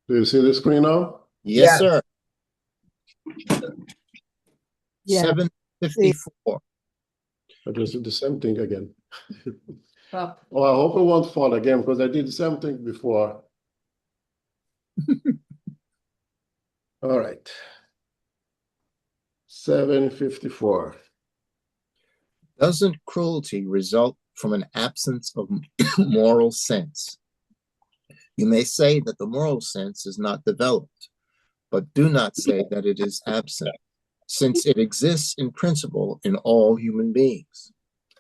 Do you see the screen now? Yes, Yeah, sir. yeah. See, 754. I just did the same thing again. well, Oh, I hope it won't fall again because I did the same thing before. All right. 754. Doesn't cruelty result from an absence of moral sense? You may say that the moral sense is not developed, but do not say that it is absent, since it exists in principle in all human beings.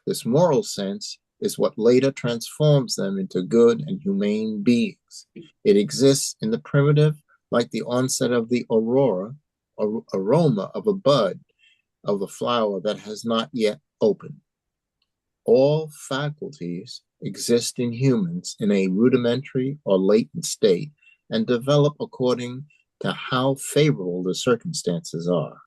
This moral sense is what later transforms them into good and humane beings. It exists in the primitive, like the onset of the aroma of a bud of a flower that has not yet opened. All faculties exist in humans in a rudimentary or latent state and develop according to how favorable the circumstances are.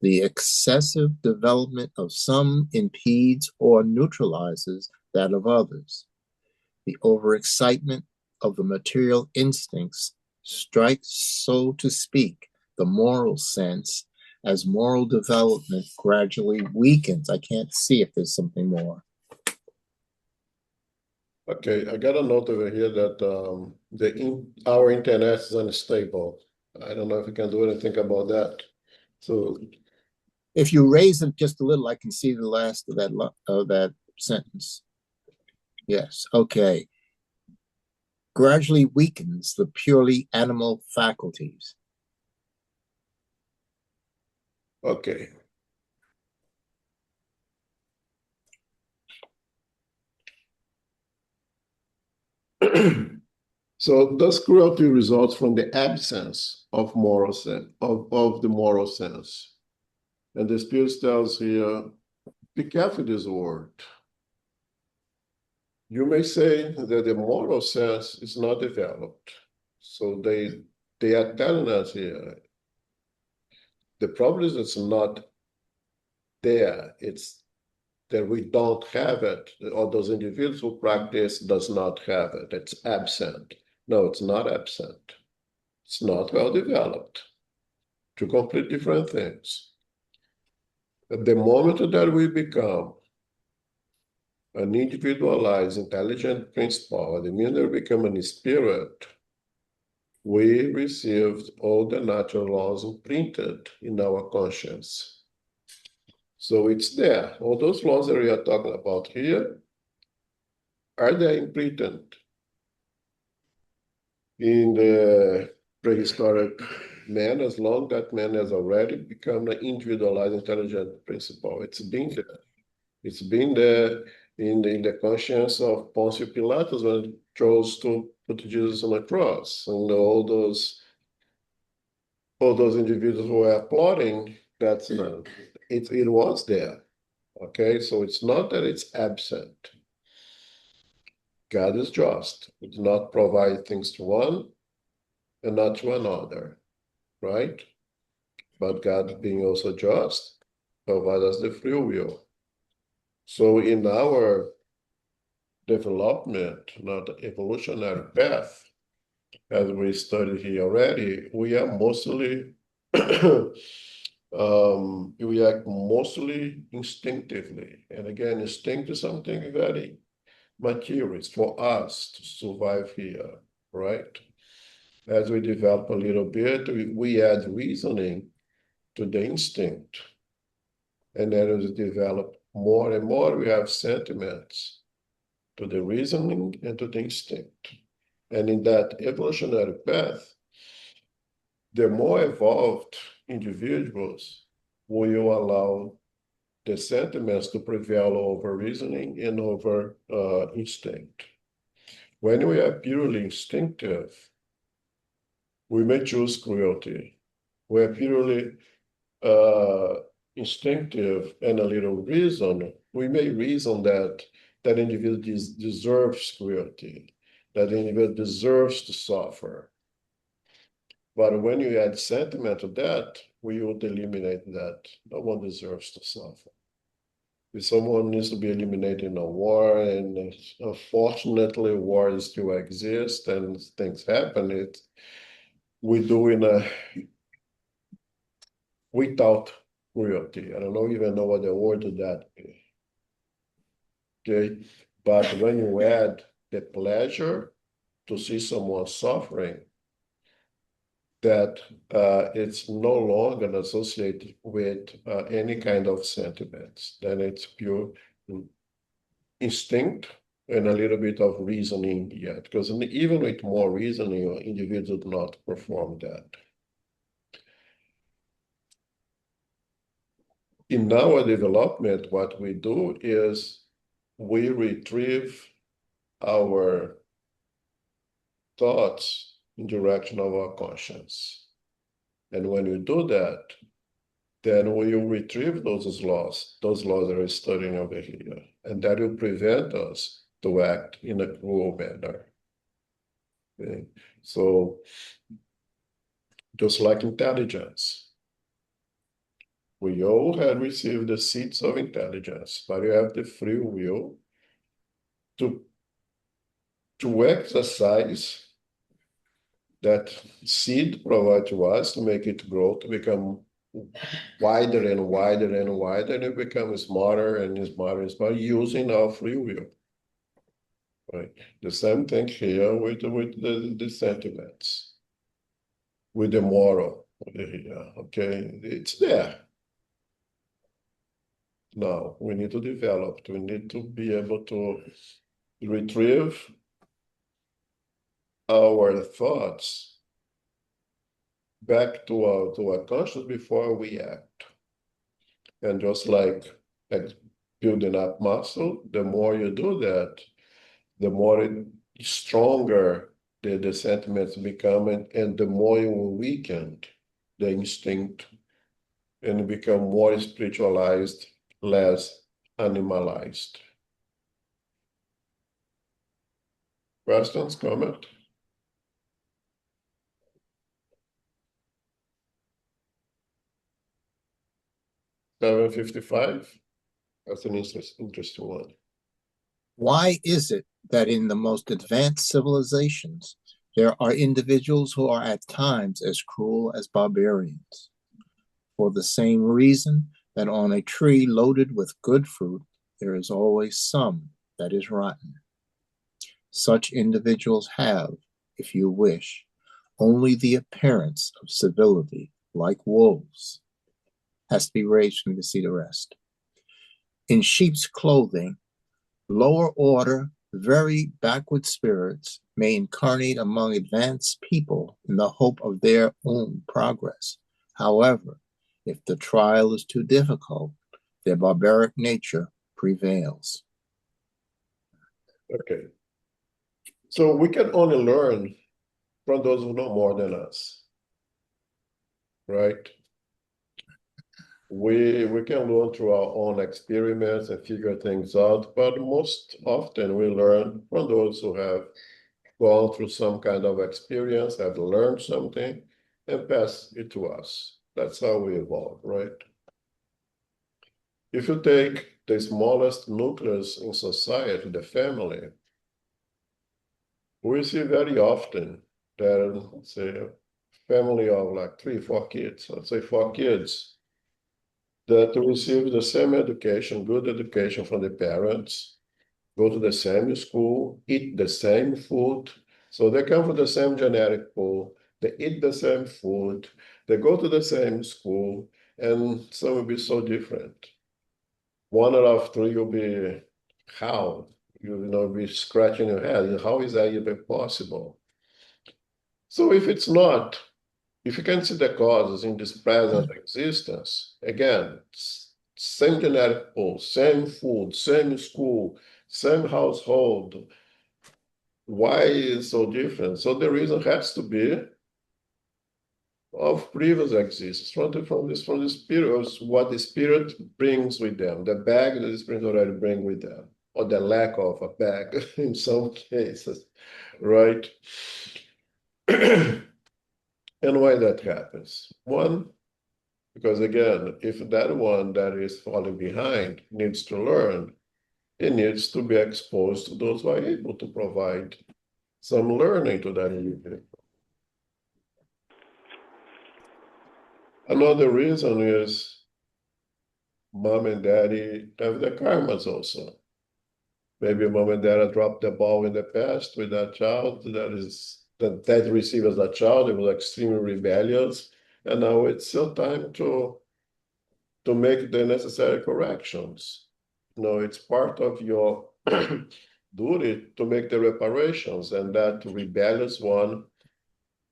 The excessive development of some impedes or neutralizes that of others. The overexcitement of the material instincts strikes, so to speak, the moral sense as moral development gradually weakens. I can't see if there's something more. Okay, I got a note over here that our internet is unstable. I don't know if you can do anything about that. So, If you raise it just a little, I can see the last of that sentence. Yes, okay. Gradually weakens the purely animal faculties. okay. So does cruelty results from the absence of moral sense of the moral sense? And the Spirit tells here, be careful this word. You may say that the moral sense is not developed. So they are telling us here, the problem is it's not there. It's that we don't have it, or those individuals who practice does not have it. It's absent. No, it's not absent. It's not well developed. Two complete different things. At the moment that we become an individualized, intelligent principle, the minute we become a spirit, we received all the natural laws imprinted in our conscience. So it's there. All those laws that we are talking about here are there imprinted in the prehistoric man, as long that man has already become an individualized, intelligent principle. It's been there. It's been there in the conscience of Pontius Pilatus when he chose to put Jesus on the cross. And all those individuals who were plotting, that's it was there. Okay, so it's not that it's absent. God is just. He does not provide things to one and not to another, right? But God being also just, provides us the free will. So in our development, not evolutionary path, as we studied here already, we are mostly we act mostly instinctively. And again, instinct is something very materialist for us to survive here, right? As we develop a little bit, we add reasoning to the instinct. And then as we develop more and more, we have sentiments to the reasoning and to the instinct. And in that evolutionary path, the more evolved individuals will allow the sentiments to prevail over reasoning and over instinct. When we are purely instinctive, we may choose cruelty. We're purely instinctive and a little reason, we may reason that that individual deserves cruelty, that the individual deserves to suffer. But when you add sentiment to that, we would eliminate that. No one deserves to suffer. If someone needs to be eliminated in a war, and unfortunately wars still exist and things happen, we do in a without cruelty. I don't even know what the word to that is. Okay, but when you add the pleasure to see someone suffering, that it's no longer associated with any kind of sentiments. Then it's pure instinct and a little bit of reasoning yet, because even with more reasoning, individuals do not perform that. In our development, what we do is we retrieve our thoughts in direction of our conscience. And when you do that, then we will retrieve those laws that are studying over here, and that will prevent us to act in a cruel manner. Okay? So, just like intelligence, we all have received the seeds of intelligence, but you have the free will to exercise that seed provided to us to make it grow, to become wider and wider and wider, and it becomes smarter and smarter and smarter using our free will. Right. The same thing here with the sentiments, with the moral here. Okay, it's there. Now we need to develop. We need to be able to retrieve our thoughts back to our conscious before we act. And just like building up muscle, the more you do that, the more stronger the sentiments become, and the more you will weaken the instinct and become more spiritualized, less animalized. Questions, comment? $7.55. That's an interesting one. Why is it that in the most advanced civilizations, there are individuals who are at times as cruel as barbarians? For the same reason that on a tree loaded with good fruit, there is always some that is rotten. Such individuals have, if you wish, only the appearance of civility, like wolves. Has to be raised for me to see the rest. In sheep's clothing, lower order, very backward spirits may incarnate among advanced people in the hope of their own progress. However, if the trial is too difficult, their barbaric nature prevails. Okay. So we can only learn from those who know more than us, right? We can learn through our own experiments and figure things out, but most often we learn from those who have gone through some kind of experience, have learned something, and pass it to us. That's how we evolve, right? If you take the smallest nucleus in society, the family, we see very often that, let's say, a family of like 3, 4 kids, let's say 4 kids, that receive the same education, good education from the parents, go to the same school, eat the same food. So they come from the same genetic pool, they eat the same food, they go to the same school, and some will be so different. One out of 3 will be, how? Be scratching your head. How is that even possible? So if you can see the causes in this present existence, again, same genetic pool, same food, same school, same household, why is it so different? So the reason has to be of previous existence, from the spirit, what the spirit brings with them, the bag that the spirit already bring with them, or the lack of a bag in some cases, right? And why that happens? One, Because again, if that one that is falling behind needs to learn, it needs to be exposed to those who are able to provide some learning to that individual. Another reason is mom and daddy have their karmas also. Maybe mom and dad have dropped the ball in the past with that child that dad received as a child. It was extremely rebellious, and now it's your time to make the necessary corrections. It's part of your duty to make the reparations, and that rebellious one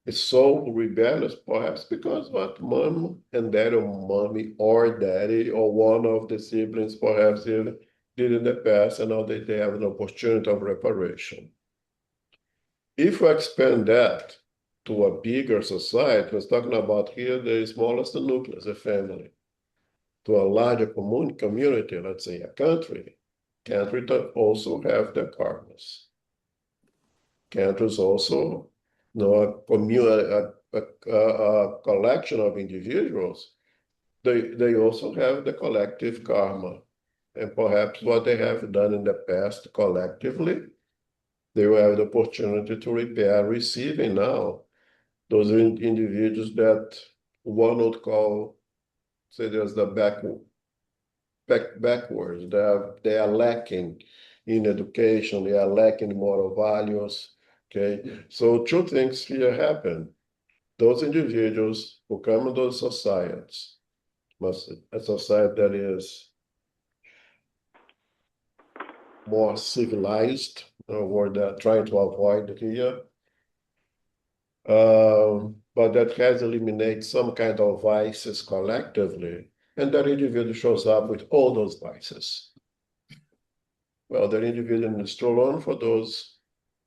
is so rebellious, perhaps because what mom and dad, or mommy or daddy, or one of the siblings perhaps did in the past, and now they have an opportunity of reparation. If we expand that to a bigger society, we're talking about here the smallest nucleus, a family, to a larger community, let's say a country that also have their karmas. Countries also, a collection of individuals, they also have the collective karma. And perhaps what they have done in the past collectively, they will have the opportunity to repair, receiving now those individuals that one would call, say, there's the backwards. They are lacking in education. They are lacking in moral values. Okay, so two things here happen. Those individuals who come in those societies, a society that is more civilized, or they're trying to avoid here, but that has eliminated some kind of vices collectively, and that individual shows up with all those vices. Well, that individual needs to learn for those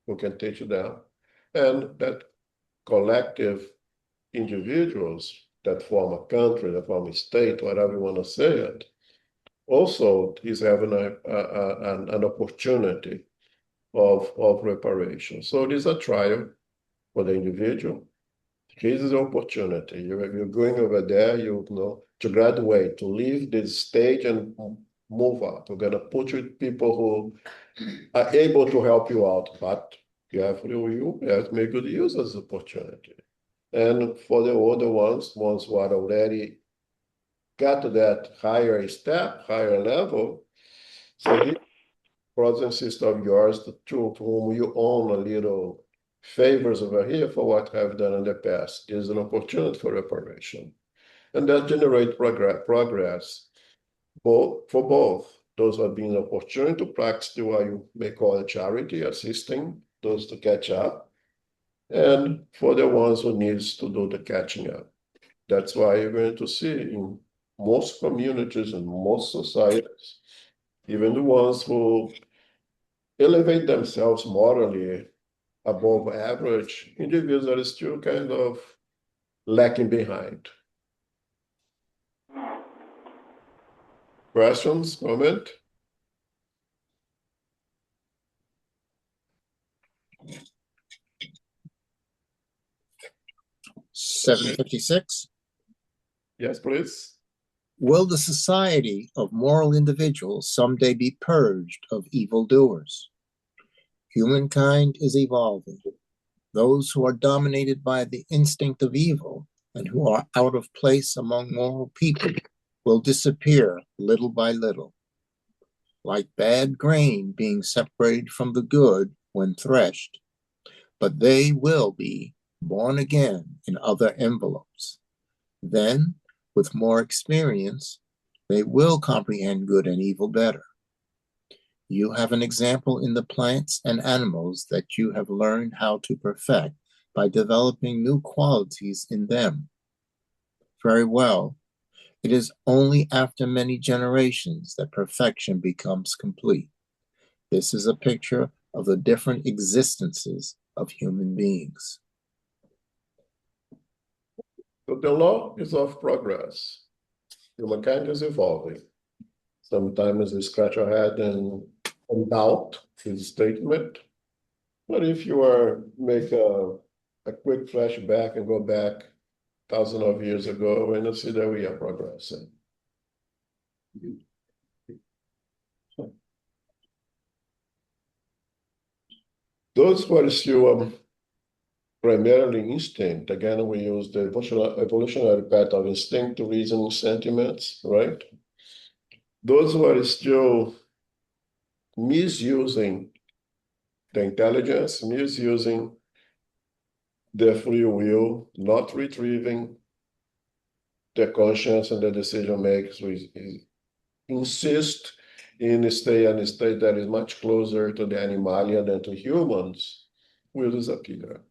who can teach them, and that collective individuals that form a country, that form a state, whatever you want to say it, also is having an opportunity of reparation. So it is a trial for the individual. This is an opportunity. You're going over there, to graduate, to leave this stage and move up. We're going to put you with people who are able to help you out, but you have to make good use of this opportunity. And for the older ones who are already got to that higher step, higher level, so these brothers and sisters of yours, to whom you own a little favors over here for what have done in the past, is an opportunity for reparation. And that generates progress for both. Those who are being an opportunity to practice what you may call a charity, assisting those to catch up, and for the ones who needs to do the catching up. That's why you're going to see in most communities and most societies, even the ones who elevate themselves morally above average, individuals are still kind of lacking behind. Questions, comment? $7.56. Yes, please. Will the society of moral individuals someday be purged of evildoers? Humankind is evolving. Those who are dominated by the instinct of evil and who are out of place among moral people will disappear little by little. Like bad grain being separated from the good when threshed, but they will be born again in other envelopes. Then, with more experience, they will comprehend good and evil better. You have an example in the plants and animals that you have learned how to perfect by developing new qualities in them. Very well. It is only after many generations that perfection becomes complete. This is a picture of the different existences of human beings. So the law is of progress. Humankind is evolving. Sometimes we scratch our head and doubt his statement. But if you make a quick flashback and go back thousands of years ago, and you see that we are progressing. Those were still primarily instinct. Again, we use the evolutionary path of instinct to reason sentiments, right? Those were still misusing the intelligence, misusing their free will, not retrieving their conscience and the decision makers. We insist in stay in a state that is much closer to the animalia than to humans, will disappear.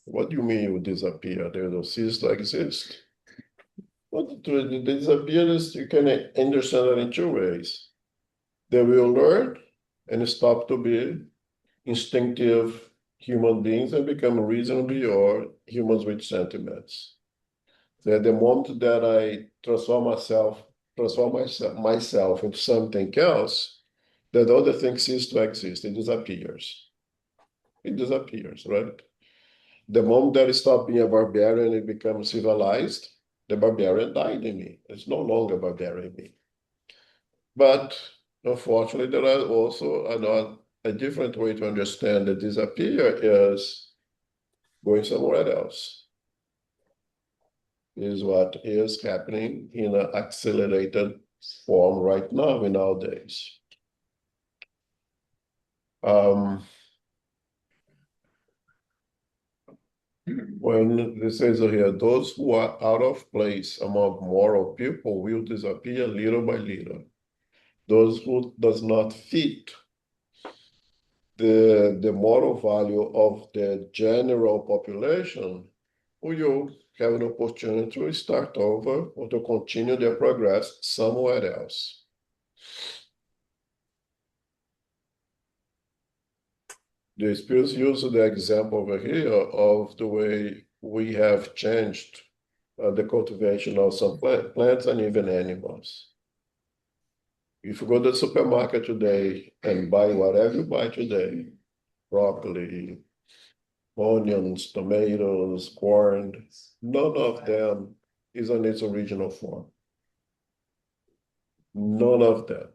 What do you mean will disappear? They will cease to exist. What the disappear is, you can understand it in two ways. They will learn and stop to be instinctive human beings and become reasonably or humans with sentiments. So at the moment that I transform myself into something else, that other thing ceases to exist. It disappears. It disappears, right? The moment that I stop being a barbarian and become civilized, the barbarian died in me. It's no longer barbarian in me. But unfortunately, there are also a different way to understand the disappear is going somewhere else. Is what is happening in an accelerated form right now in our days. When this says here, those who are out of place among moral people will disappear little by little. Those who does not fit the moral value of the general population will have an opportunity to start over or to continue their progress somewhere else. The spirits use the example over here of the way we have changed the cultivation of some plants and even animals. If you go to the supermarket today and buy whatever you buy today, broccoli, onions, tomatoes, corn, none of them is in its original form. None of them.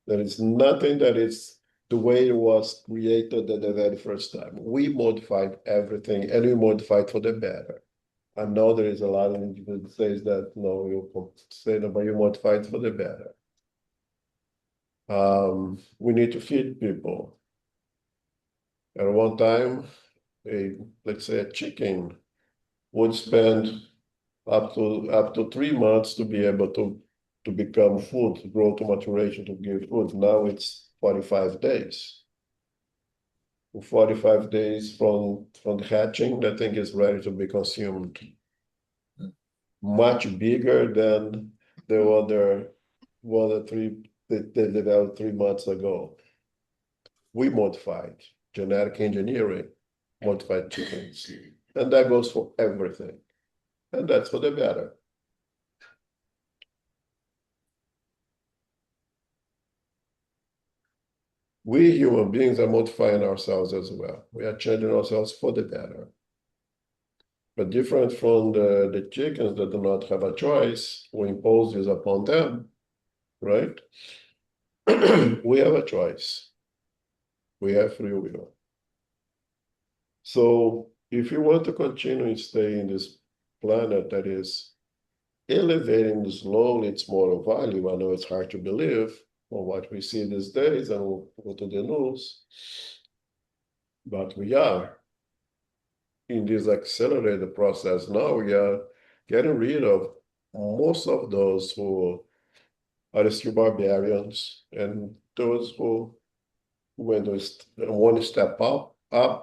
There is nothing that is the way it was created at the very first time. We modified everything and we modified for the better. I know there is a lot of people that says that, no, you say that, but you modified for the better. We need to feed people. At one time, let's say a chicken would spend up to 3 months to be able to become food, to grow to maturation, to give food. Now it's 45 days. 45 days from hatching, that thing is ready to be consumed. Much bigger than the other 3 that they developed 3 months ago. We modified genetic engineering, modified chickens, and that goes for everything, and that's for the better. We human beings are modifying ourselves as well. We are changing ourselves for the better. But different from the chickens that do not have a choice, we impose this upon them, right? We have a choice. We have free will. So if you want to continue and stay in this planet that is elevating slowly its moral value, I know it's hard to believe on what we see these days and we'll go to the news, but we are in this accelerated process now. We are getting rid of most of those who are still barbarians, and those who, when they want to step up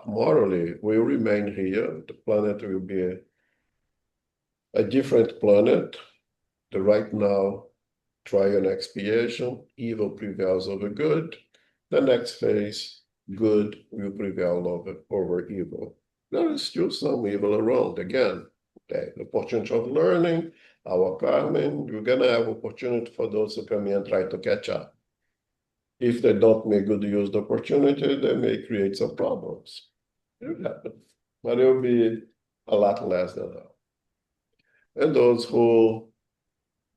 morally, will remain here. The planet will be a different planet. The right now, trial and expiation, evil prevails over good. The next phase, good will prevail over evil. There is still some evil around. Again, the opportunity of learning, our karma, we're going to have opportunity for those who come in and try to catch up. If they don't make good use of the opportunity, they may create some problems. It will happen. but it will be a lot less than that. And those who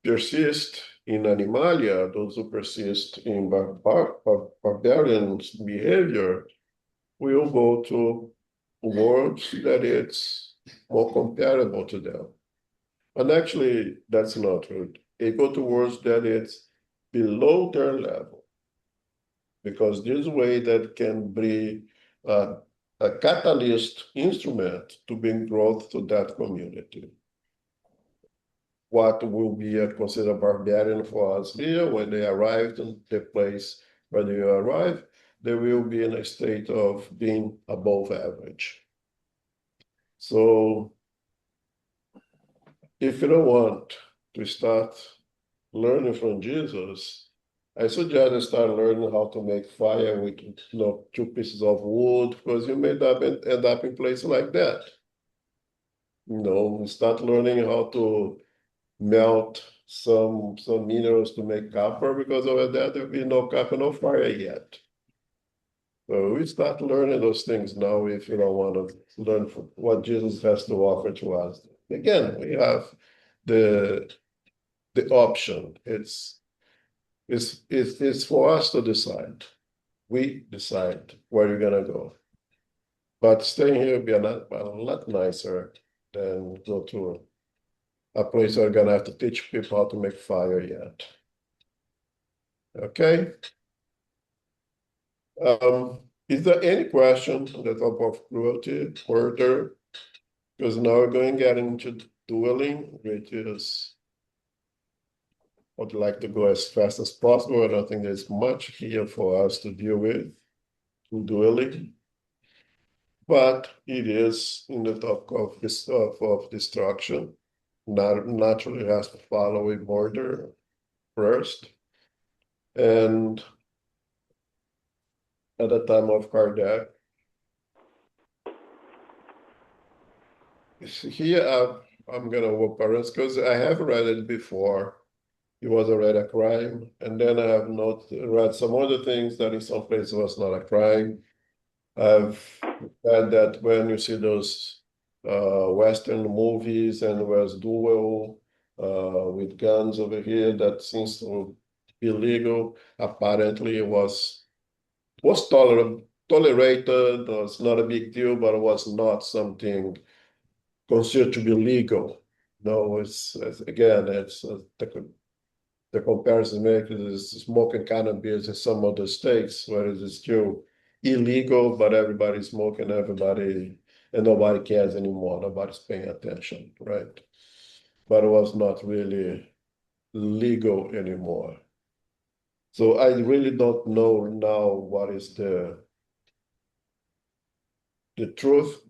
persist in animalia, those who persist in barbarian behavior, will go to worlds that it's more comparable to them. And actually, that's not true. They go to worlds that it's below their level, because this way that can be a catalyst instrument to bring growth to that community. What will be considered barbarian for us here, when they arrive in the place where they arrive, they will be in a state of being above average. So if you don't want to start learning from Jesus, I suggest you start learning how to make fire with two pieces of wood, because you may end up in places like that. Start learning how to melt some minerals to make copper, because over there there'll be no copper, no fire yet. So we start learning those things now if you don't want to learn what Jesus has to offer to us. Again, we have the option. It's for us to decide. We decide where you're gonna go. But staying here would be a lot nicer than go to a place where you're gonna have to teach people how to make fire yet. Okay. Is there any question on the top of cruelty further? Because now we're going to get into dueling, which is, I'd like to go as fast as possible. I don't think there's much here for us to deal with dueling, but it is in the top of this of destruction. Naturally has to follow a border first, and at the time of Kardec, here I'm gonna work parents because I have read it before. It was already a crime, and then I have not read some other things that in some places was not a crime. I've read that when you see those Western movies and there's duel with guns over here, that seems to be illegal. Apparently, it was tolerated. Was not a big deal, but it was not something considered to be legal. No, again, it's the comparison made is smoking cannabis in some other states where it is still illegal, but everybody's smoking, and nobody cares anymore. Nobody's paying attention, right? But it was not really legal anymore. So I really don't know now what is the truth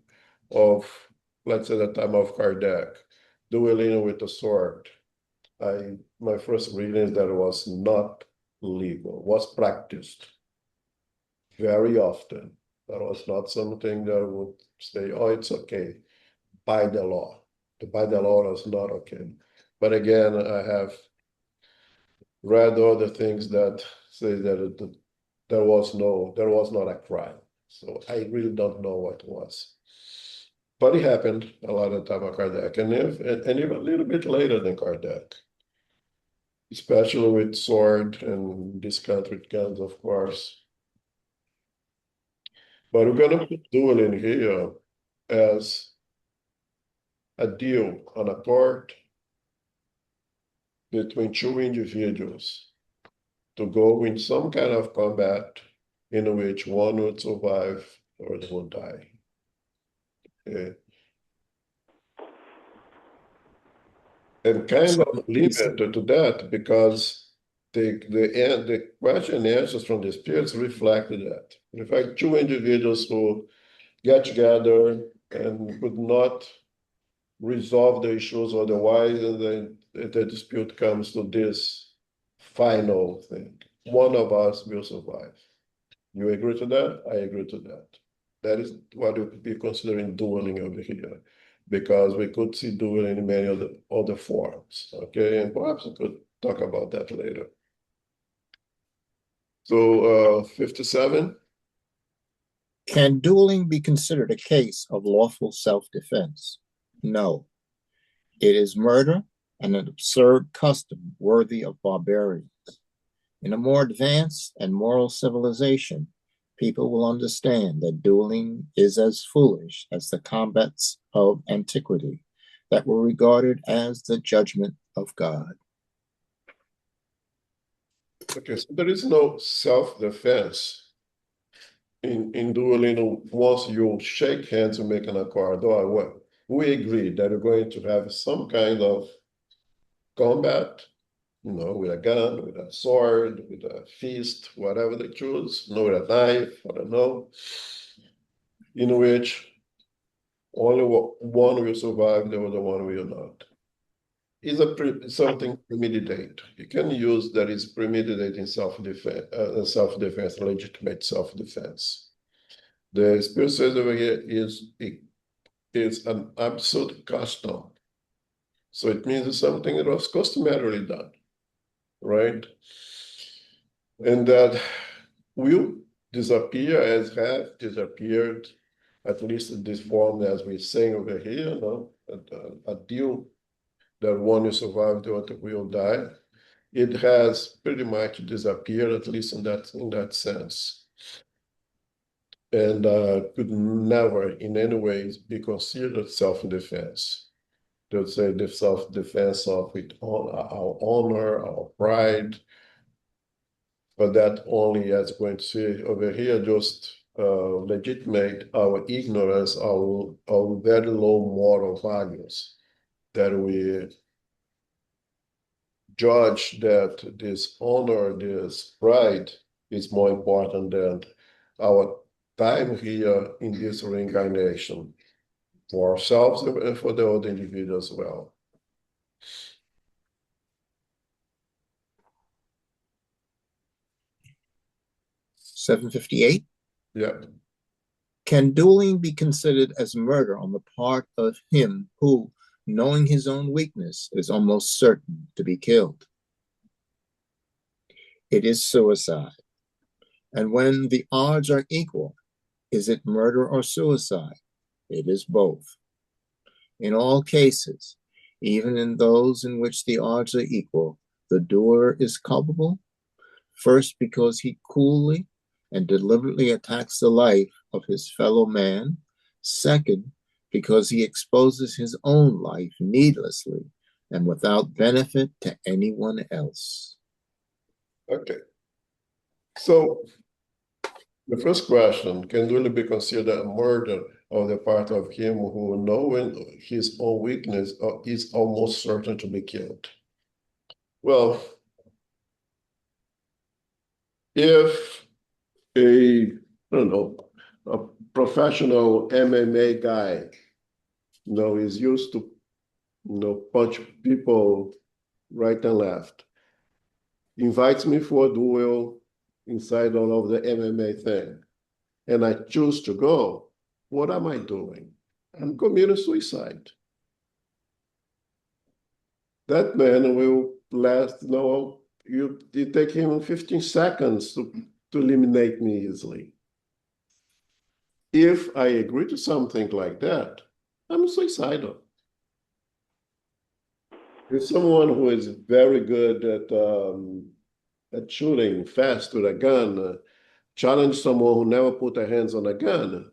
of, let's say, the time of Kardec, dueling with a sword. My first reading is that it was not legal, was practiced very often. That was not something that would say, oh, it's okay, by the law. By the law is not okay. But again, I have read other things that say that there was not a crime. So I really don't know what it was. But it happened a lot of time of Kardec, and even a little bit later than Kardec, especially with sword and discounted guns, of course. But we're going to put dueling here as a deal on a court between two individuals to go in some kind of combat in which one would survive or they would die. And kind of limited to that, because the question and answers from the spirits reflected that. In fact, two individuals who get together and could not resolve the issues otherwise, and then the dispute comes to this final thing. One of us will survive. You agree to that? I agree to that. That is what we could be considering dueling over here, because we could see dueling in many other forms. Okay, and perhaps we could talk about that later. So 57. Can dueling be considered a case of lawful self-defense? No. It is murder and an absurd custom worthy of barbarians. In a more advanced and moral civilization, people will understand that dueling is as foolish as the combats of antiquity that were regarded as the judgment of God. Okay, so there is no self-defense in dueling. Once you shake hands, you make an accord. Well, we agree that you're going to have some kind of combat, with a gun, with a sword, with a fist, whatever they choose, with a knife, I don't know, in which only one will survive, the other one will not. Is something premeditated. You can use that is premeditating self-defense, legitimate self-defense. The Spirit says over here is an absolute custom. So it means it's something that was customarily done, right? And that will disappear as have disappeared, at least in this form as we're saying over here, a deal that one will survive, the other will die. It has pretty much disappeared, at least in that sense. And could never in any way be considered self-defense. They would say the self-defense of our honor, our pride, but that only, as going to see over here, just legitimate our ignorance, our very low moral values, that we judge that this honor, this pride is more important than our time here in this reincarnation for ourselves and for the other individual as well. $7.58. Yeah. Can dueling be considered as murder on the part of him who, knowing his own weakness, is almost certain to be killed? It is suicide. And when the odds are equal, is it murder or suicide? It is both. In all cases, even in those in which the odds are equal, the doer is culpable, first because he coolly and deliberately attacks the life of his fellow man, second, because he exposes his own life needlessly and without benefit to anyone else. Okay. So the first question, can dueling be considered a murder on the part of him who, knowing his own weakness, is almost certain to be killed? Well, if I don't know, a professional MMA guy, is used to, punch people right and left, invites me for a duel inside all of the MMA thing, and I choose to go, what am I doing? I'm committing suicide. That man will last, you take him 15 seconds to eliminate me easily. If I agree to something like that, I'm suicidal. If someone who is very good at shooting fast with a gun, challenge someone who never put their hands on a gun,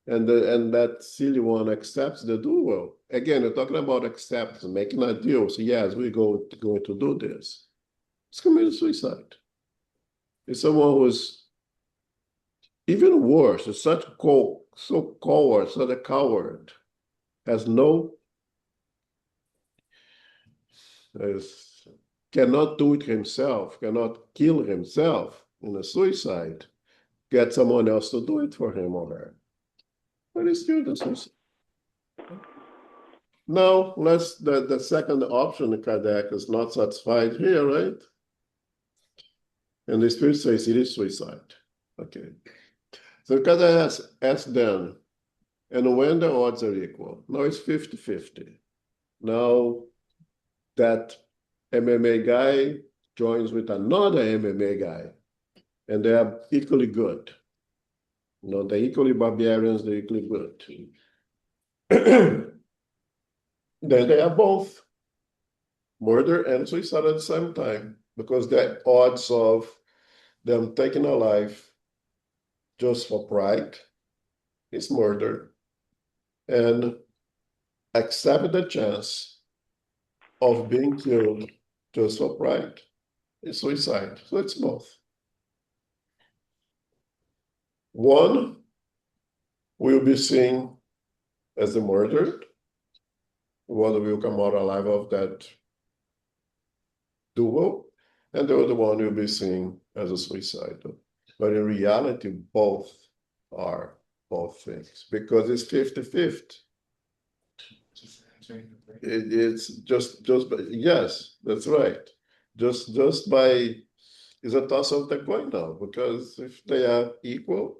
and that silly one accepts the duel. Again, you're talking about acceptance, making a deal. So yes, we're going to do this. It's committing suicide. It's someone who's even worse, is such a coward, has no, cannot do it himself, cannot kill himself in a suicide, get someone else to do it for him or her. But it's still the suicide. Now, the second option, Kardec is not satisfied here, right? And the Spirit says it is suicide. Okay. So Kardec asked then, and when the odds are equal, now it's 50-50. Now that MMA guy joins with another MMA guy, and they are equally good. They're equally barbarians, they're equally good. Then they are both murder and suicide at the same time, because the odds of them taking a life just for pride is murder, and accept the chance of being killed just for pride is suicide. So it's both. One will be seen as the murdered, one will come out alive of that duel, and the other one will be seen as a suicide. But in reality, both are both things, because it's 50-50. It's just yes, that's right. Just by it's a toss of the coin now, because if they are equal,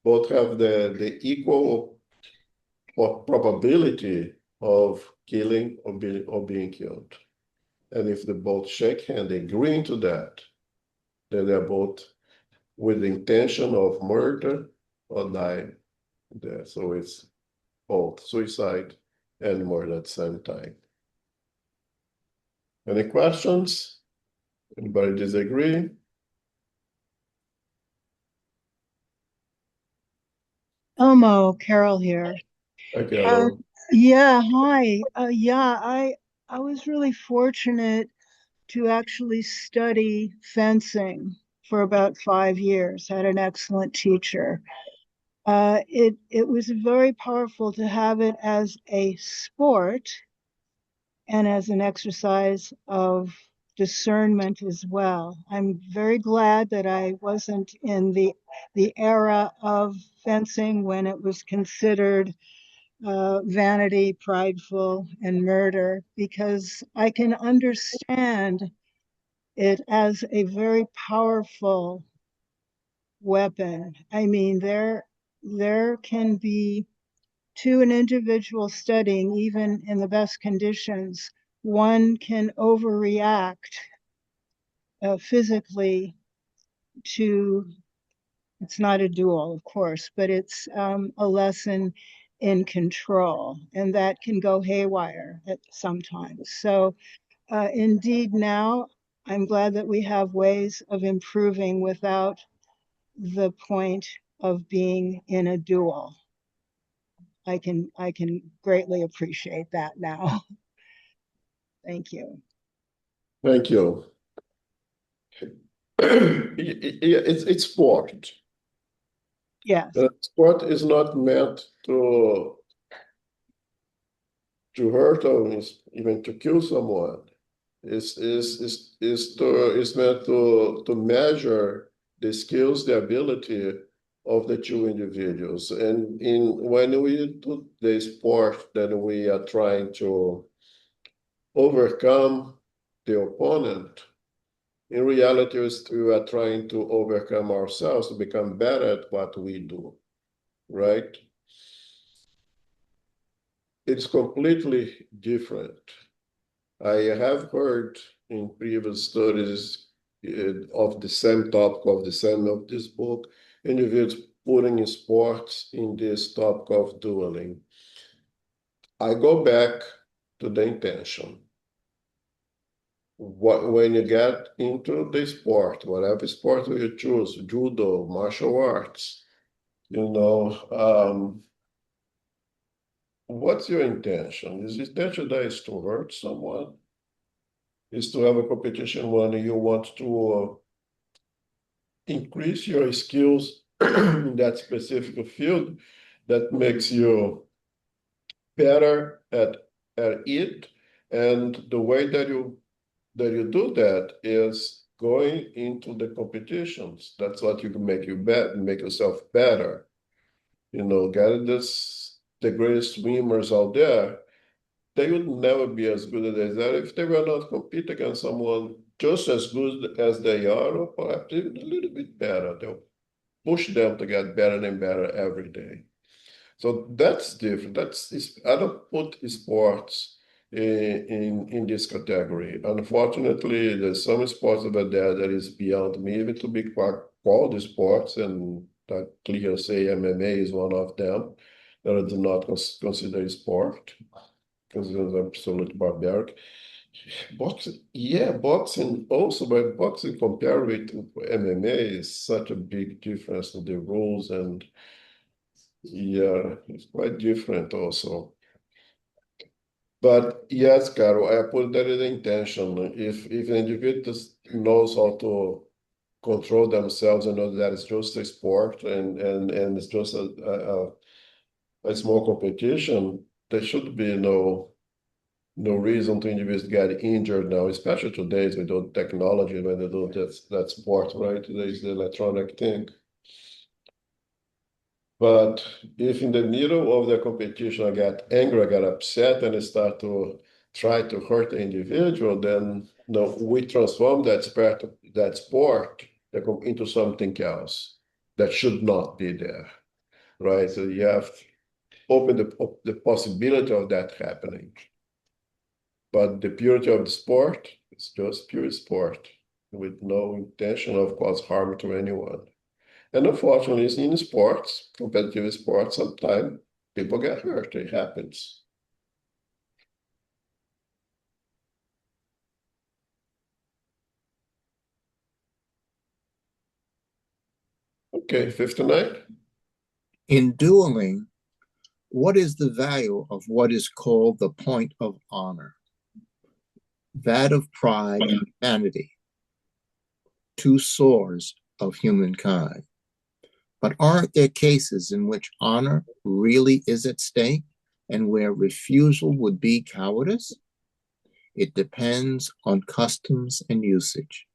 both have the equal probability of killing or being killed. And if they both shake hands, agreeing to that, then they're both with the intention of murder or dying there. So it's both suicide and murder at the same time. Any questions? Anybody disagree? Elmo, Carol here. Okay, hello. Yeah, hi. I was really fortunate to actually study fencing for about 5 years. Had an excellent teacher. It was very powerful to have it as a sport and as an exercise of discernment as well. I'm very glad that I wasn't in the era of fencing when it was considered vanity, prideful, and murder, because I can understand it as a very powerful weapon. I mean, there can be, to an individual studying, even in the best conditions, one can overreact physically to, it's not a duel, of course, but it's a lesson in control, and that can go haywire at sometimes. So indeed, now I'm glad that we have ways of improving without the point of being in a duel. I can greatly appreciate that now. Thank you. Thank you. It's sport. Yes. Sport is not meant to hurt or even to kill someone. It's meant to measure the skills, the ability of the two individuals. And when we do the sport, then we are trying to overcome the opponent. In reality, we are trying to overcome ourselves to become better at what we do, right? It's completely different. I have heard in previous studies of the same topic of this book, individuals putting sports in this topic of dueling. I go back to the intention. When you get into the sport, whatever sport you choose, judo, martial arts, what's your intention? Is the intention that is to hurt someone? Is to have a competition when you want to increase your skills in that specific field that makes you better at it. And the way that you do that is going into the competitions. That's what you can make make yourself better. Get the greatest swimmers out there. They would never be as good as they are if they were not competing against someone just as good as they are, or perhaps even a little bit better. They'll push them to get better and better every day. So that's different. I don't put sports in this category. Unfortunately, there's some sports over there that is beyond me even to be called sports, and I clearly say MMA is one of them that I do not consider a sport because it's absolutely barbaric. Boxing, yeah, boxing also, but boxing compared with MMA is such a big difference in the rules, and yeah, it's quite different also. But yes, Carol, I put that in the intention. If an individual knows how to control themselves and know that it's just a sport and it's just a small competition, there should be no reason to individuals get injured now, especially today with the technology when they do that sport, right? There's the electronic thing. But if in the middle of the competition I get angry, I get upset, and I start to try to hurt the individual, then no, we transform that sport into something else that should not be there, right? So you have to open the possibility of that happening. But the purity of the sport is just pure sport with no intention of cause harm to anyone. And unfortunately, in sports, competitive sports, sometimes people get hurt. It happens. Okay, 59. In dueling, what is the value of what is called the point of honor? That of pride and vanity, two sores of humankind. But aren't there cases in which honor really is at stake and where refusal would be cowardice? It depends on customs and usage.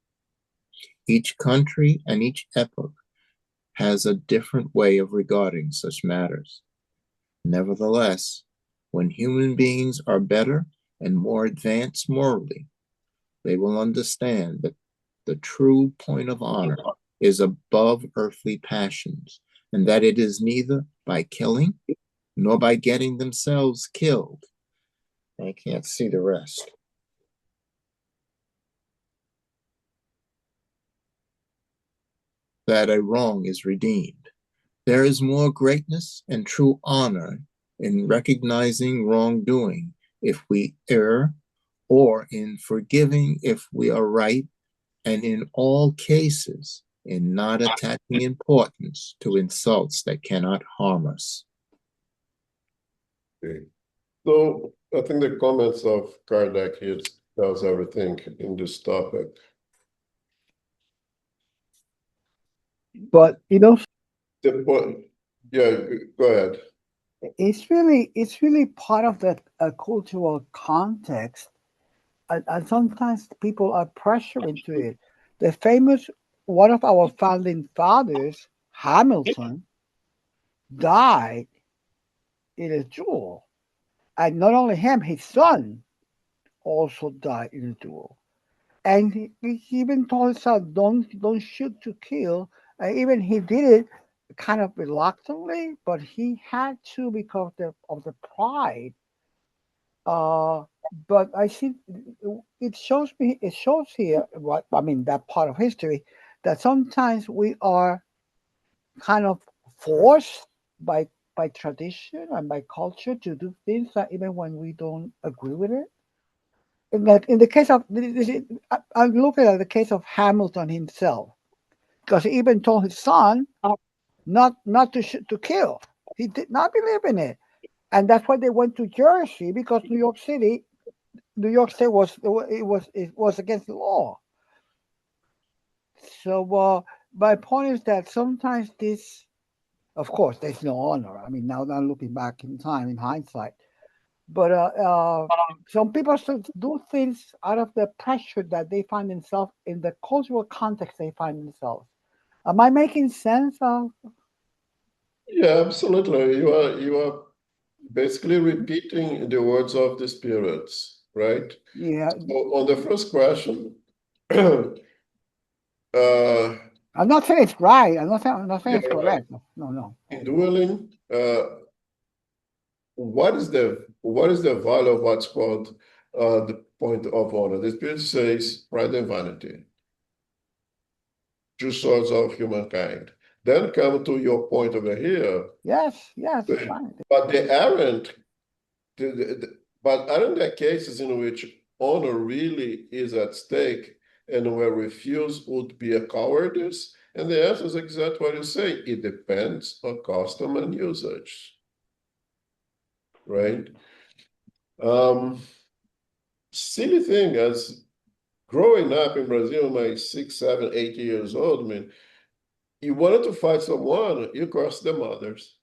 Each country and each epoch has a different way of regarding such matters. Nevertheless, when human beings are better and more advanced morally, they will understand that the true point of honor is above earthly passions, and that it is neither by killing nor by getting themselves killed. I can't see the rest. That a wrong is redeemed. There is more greatness and true honor in recognizing wrongdoing if we err, or in forgiving if we are right, and in all cases, in not attaching importance to insults that cannot harm us. Okay. So I think the comments of Kardec here tells everything in this topic. But The point, yeah, go ahead. it's really part of the cultural context, and sometimes people are pressured into it. The famous one of our founding fathers, Hamilton, died in a duel, and not only him, his son also died in a duel. And he even told his son, "Don't shoot to kill." And even he did it kind of reluctantly, but he had to because of the pride. But I see it shows here what I mean, that part of history, that sometimes we are kind of forced by tradition and by culture to do things that even when we don't agree with it. In the case of I'm looking at the case of Hamilton himself, because he even told his son not to kill. He did not believe in it, and that's why they went to Jersey, because New York State was against the law. So my point is that sometimes this, of course, there's no honor. I mean, now looking back in time, in hindsight, but some people still do things out of the pressure that they find themselves in, the cultural context they find themselves. Am I making sense? Yeah, absolutely. You are basically repeating the words of the spirits, right? Yeah, So on the first question, I'm not saying it's right. I'm not saying it's yeah, correct. No. in dueling, what is the what is the value of what's called the point of honor? This piece says pride and vanity, two swords of humankind. Then come to your point over here. Yes, yes, fine. But they aren't. But aren't there cases in which honor really is at stake and where refuse would be a cowardice? And the answer is exactly what you say. It depends on custom and usage, right? Silly thing as growing up in Brazil, my 6, 7, 8 years old, I mean, you wanted to fight someone, you cross the mothers.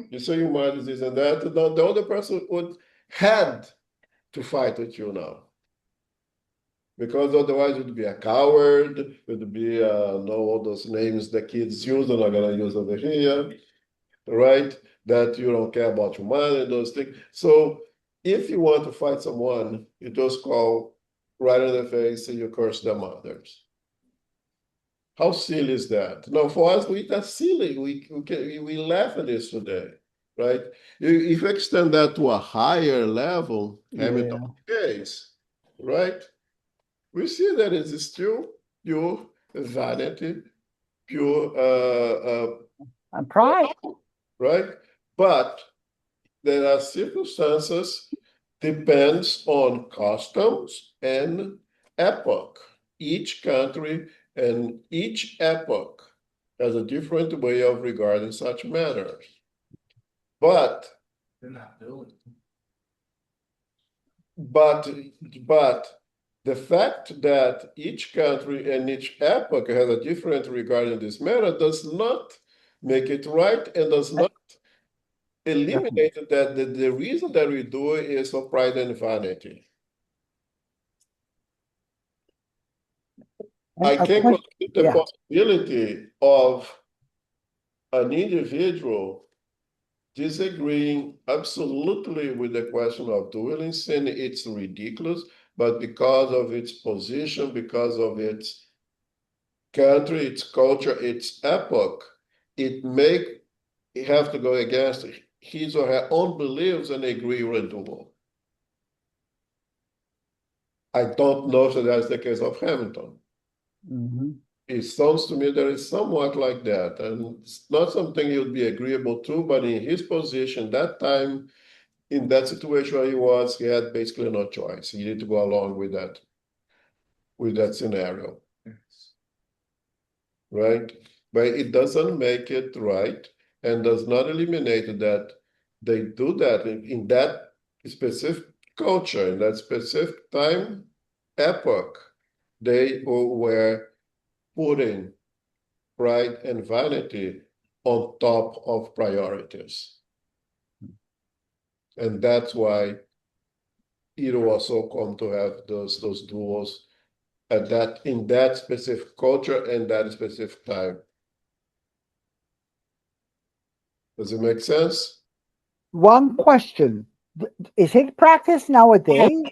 You say your mother this and that, the other person would had to fight with you now. Because otherwise it would be a coward, it would be know all those names the kids use, I'm not gonna use over here, right? That you don't care about your money, those things. So if you want to fight someone, you just call right in the face and you curse their mothers. How silly is that? Now, for us, that's silly. We laugh at this today, right? If you extend that to a higher level, Hamilton case, right? We see that it's still pure vanity, pure And pride. right? But there are circumstances depends on customs and epoch. Each country and each epoch has a different way of regarding such matters. But but the fact that each country and each epoch has a different regarding this matter does not make it right and does not eliminate that the reason that we do it is for pride and vanity. I can consider the possibility of an individual disagreeing absolutely with the question of dueling, saying it's ridiculous, but because of its position, because of its country, its culture, its epoch, it may have to go against his or her own beliefs and agree with a duel. I don't know if that's the case of Hamilton. It sounds to me that it's somewhat like that, and it's not something he would be agreeable to, but in his position, that time, in that situation where he was, he had basically no choice. He needed to go along with that scenario. Right? But it doesn't make it right and does not eliminate that they do that in that specific culture, in that specific time, epoch, they were putting pride and vanity on top of priorities. And that's why it also come to have those duels at that in that specific culture and that specific time. Does it make sense? One question. Is it practiced nowadays?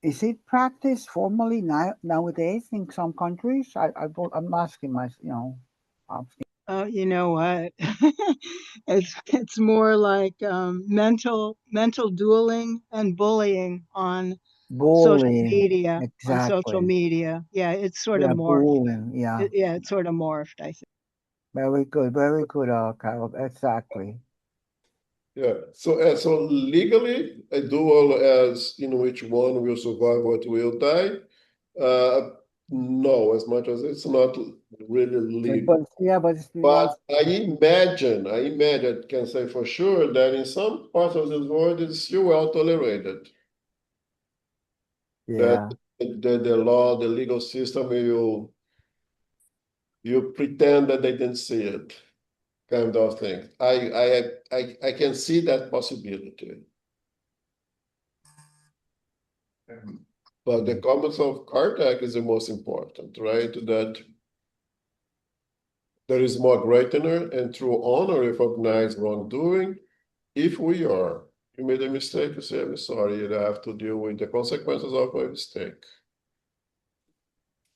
Is it practiced formally nowadays in some countries? I'm asking myself, Oh, you know what? It's more like mental dueling and bullying on social bullying. media. Exactly. Yeah, it's sort of Yeah, morphed. bullying. Yeah. Yeah, it's sort of morphed, I think. Very good. Very good, Carol. Exactly. Yeah. So legally, a duel as in which one will survive, what will die. No, as much as it's not really legal. But I imagine, I can say for sure that in some parts of this world it's still well tolerated. That yeah. the law, the legal system, you pretend that they didn't see it, kind of thing. I can see that possibility. But the comments of Kartak is the most important, right? That there is more greater and true honor recognize wrongdoing. If you made a mistake, you say, I'm sorry, you have to deal with the consequences of my mistake.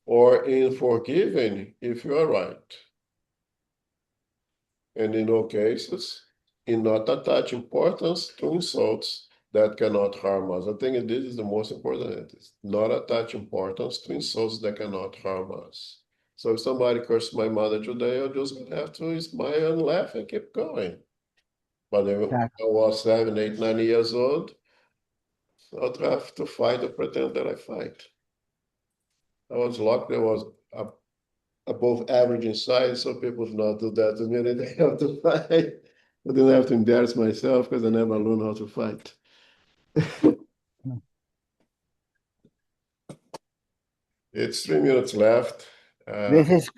Or in forgiving, if you are right. And in all cases, in not attach importance to insults that cannot harm us. I think this is the most important. It is not attach importance to insults that cannot harm us. So if somebody curses my mother today, I'll just have to smile and laugh and keep going. But when I was 7, 8, 9 years old, I'd have to fight or pretend that I fight. I was lucky I was above average in size, so people do not do that to me. They didn't have to fight. I didn't have to embarrass myself because I never learned how to fight. It's 3 minutes left. This is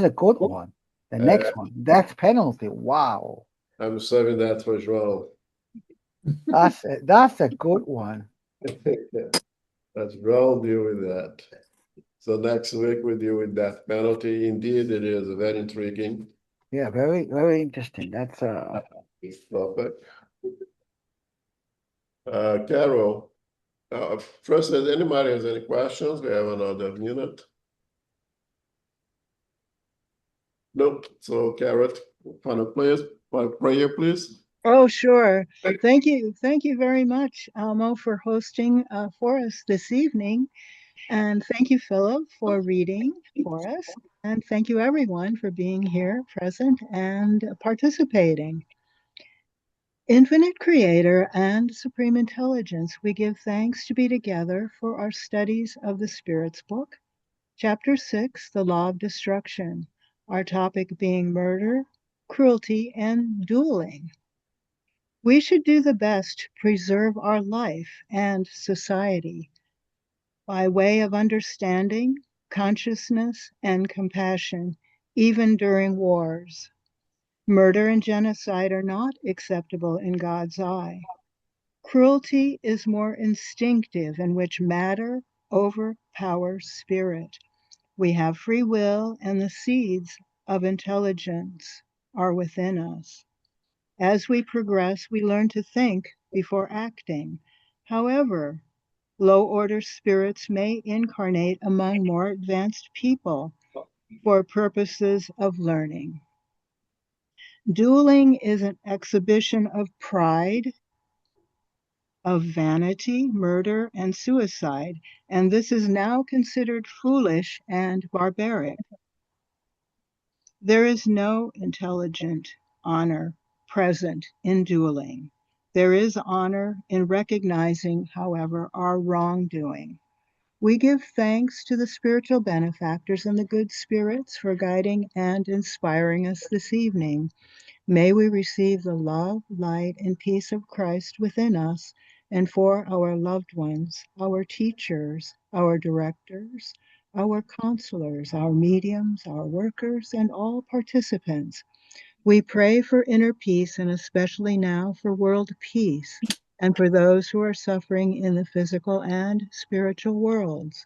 a good one. The next one, death penalty. Wow, I'm serving that for João. that's a good one. Let's João deal with that. So next week we deal with death penalty. Indeed, it is very intriguing. Yeah, very very interesting. That's topic. Carol, first, if anybody has any questions, we have another minute. Nope. So, Carol, final prayer, please. Oh, sure. Thank you. Thank you very much, Almo, for hosting for us this evening. And thank you, Philip, for reading for us. And thank you, everyone, for being here, present, and participating. Infinite Creator and Supreme Intelligence, we give thanks to be together for our studies of the Spirit's Book, Chapter 6, The Law of Destruction, our topic being murder, cruelty, and dueling. We should do the best to preserve our life and society by way of understanding, consciousness, and compassion, even during wars. Murder and genocide are not acceptable in God's eye. Cruelty is more instinctive, in which matter overpowers spirit. We have free will, and the seeds of intelligence are within us. As we progress, we learn to think before acting. However, low order spirits may incarnate among more advanced people for purposes of learning. Dueling is an exhibition of pride, of vanity, murder, and suicide, and this is now considered foolish and barbaric. There is no intelligent honor present in dueling. There is honor in recognizing, however, our wrongdoing. We give thanks to the spiritual benefactors and the good spirits for guiding and inspiring us this evening. May we receive the love, light, and peace of Christ within us and for our loved ones, our teachers, our directors, our counselors, our mediums, our workers, and all participants. We pray for inner peace and especially now for world peace and for those who are suffering in the physical and spiritual worlds.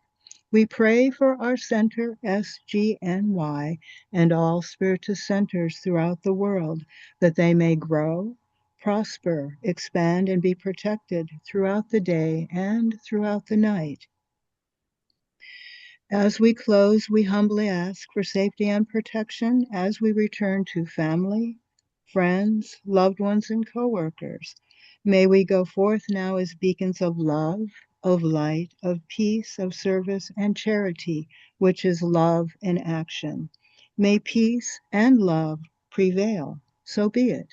We pray for our center, SGNY, and all spiritual centers throughout the world, that they may grow, prosper, expand, and be protected throughout the day and throughout the night. As we close, we humbly ask for safety and protection as we return to family, friends, loved ones, and coworkers. May we go forth now as beacons of love, of light, of peace, of service, and charity, which is love in action. May peace and love prevail. So be it.